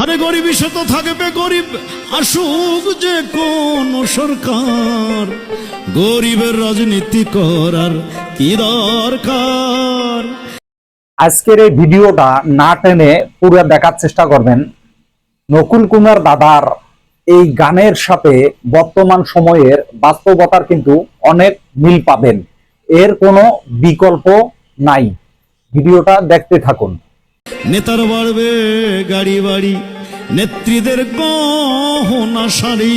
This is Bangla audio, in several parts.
আরে গরিবই শত থাকবে গরিব, আসুক যে কোন সরকার, গরিবের রাজনীতি করার কি দরকার। আজকের এই ভিডিওটা না টেনে পুরো দেখার চেষ্টা করবেন। নকুল কুমার দাদার এই গানের সাথে বর্তমান সময়ের বাস্তবতার কিন্তু অনেক মিল পাবেন, এর কোনো বিকল্প নাই। ভিডিওটা দেখতে থাকুন। নেতার বাড়বে গাড়ি বাড়ি, নেত্রীদের গহনা শাড়ি,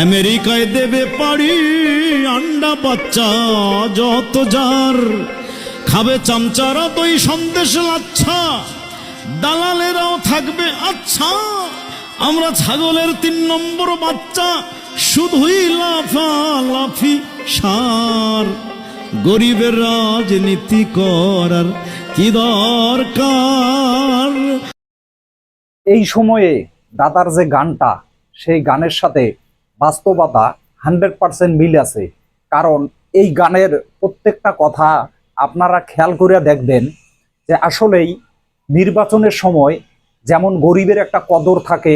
আমেরিকায় দেবে পাড়ি আন্ডা বাচ্চা যত যার, খাবে চামচারা দই সন্দেশ লাচ্ছা, দালালেরাও থাকবে আচ্ছা, আমরা ছাগলের 3 নম্বর বাচ্চা, শুধুই লাফালাফি সার, গরিবের রাজনীতি করার কি দরকার। এই সময়ে দাদার যে গানটা, সেই গানের সাথে বাস্তবতা 100% মিল আছে। কারণ এই গানের প্রত্যেকটা কথা আপনারা খেয়াল করে দেখবেন যে আসলেই নির্বাচনের সময় যেমন গরিবের একটা কদর থাকে,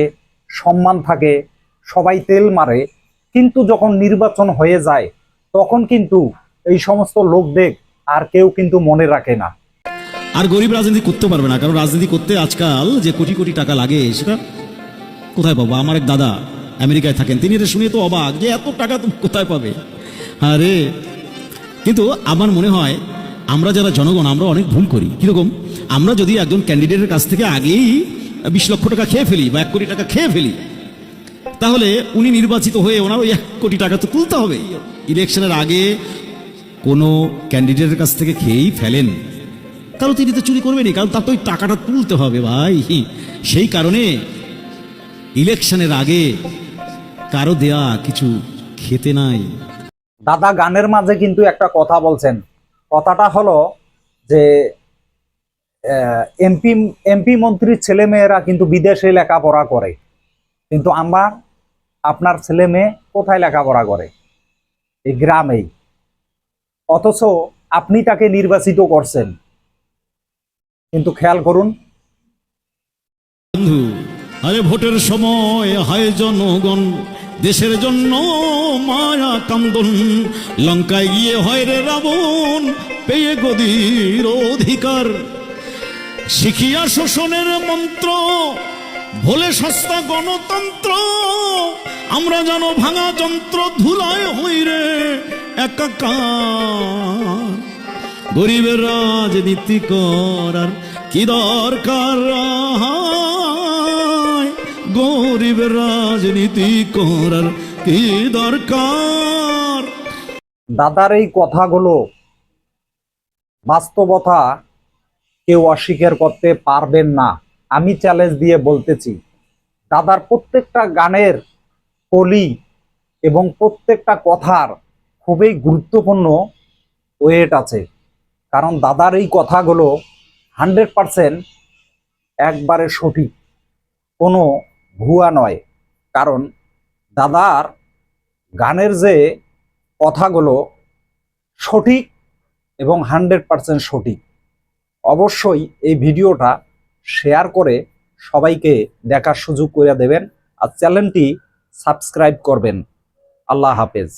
সম্মান থাকে, সবাই তেল মারে, কিন্তু যখন নির্বাচন হয়ে যায় তখন কিন্তু এই সমস্ত লোকদের আর কেউ কিন্তু মনে রাখে না। আর গরিব রাজনীতি করতে পারবে না, কারণ রাজনীতি করতে আজকাল যে কোটি কোটি টাকা লাগে সেটা কোথায় পাবো। আমার এক দাদা আমেরিকায় থাকেন, তিনি এটা শুনে তো অবাক যে এত টাকা তুমি কোথায় পাবে। আরে কিন্তু আমার মনে হয় আমরা যারা জনগণ আমরা অনেক ভুল করি। কিরকম? আমরা যদি একজন ক্যান্ডিডেটের কাছ থেকে আগেই 20 লক্ষ টাকা খেয়ে ফেলি বা 1 কোটি টাকা খেয়ে ফেলি, তাহলে উনি নির্বাচিত হয়ে ওনার ওই 1 কোটি টাকা তো তুলতে হবে। ইলেকশনের আগে কোনো ক্যান্ডিডেটের কাছ থেকে খেয়েই ফেলেন, কারণ তিনি তো চুরি করবেনই, কারণ তার তো ওই টাকাটা তুলতে হবে ভাই। সেই কারণে ইলেকশনের আগে কারো দেয়া কিছু খেতে নাই। দাদা গানের মাঝে কিন্তু একটা কথা বলছেন, কথাটা হলো যে এমপি মন্ত্রীর ছেলে মেয়েরা কিন্তু বিদেশে লেখাপড়া করে, কিন্তু আপনার ছেলে মেয়ে কোথায় লেখাপড়া করে? এই গ্রামেই। অথচ আপনি তাকে নির্বাচিত করছেন, কিন্তু খেয়াল করুন। বন্ধু, আরে ভোটের সময় হয় জনগণ দেশের জন্য মায়া কান্দন, লঙ্কায় গিয়ে হয় রে রাবণ পেয়ে গদির অধিকার, শিখিয়া শোষণের মন্ত্র ভোলে সস্তা গণতন্ত্র, আমরা যেন ভাঙা যন্ত্র ধুলায় হই রে একাকার, গরিবের রাজনীতি করার কি দরকার, গরিবের রাজনীতি করার কি দরকার। দাদার এই কথাগুলো বাস্তবতা কেউ অস্বীকার করতে পারবেন না। আমি চ্যালেঞ্জ দিয়ে বলতেছি, দাদার প্রত্যেকটা গানের কলি এবং প্রত্যেকটা কথার খুবই গুরুত্বপূর্ণ ওয়েট আছে। কারণ দাদার এই কথাগুলো 100% একবারে সঠিক, কোনো ভুয়া নয়। কারণ দাদার গানের যে কথাগুলো সঠিক এবং 100% সঠিক। অবশ্যই এই ভিডিওটা শেয়ার করে সবাইকে দেখার সুযোগ করে দেবেন, আর চ্যানেলটি সাবস্ক্রাইব করবেন। আল্লাহ হাফেজ।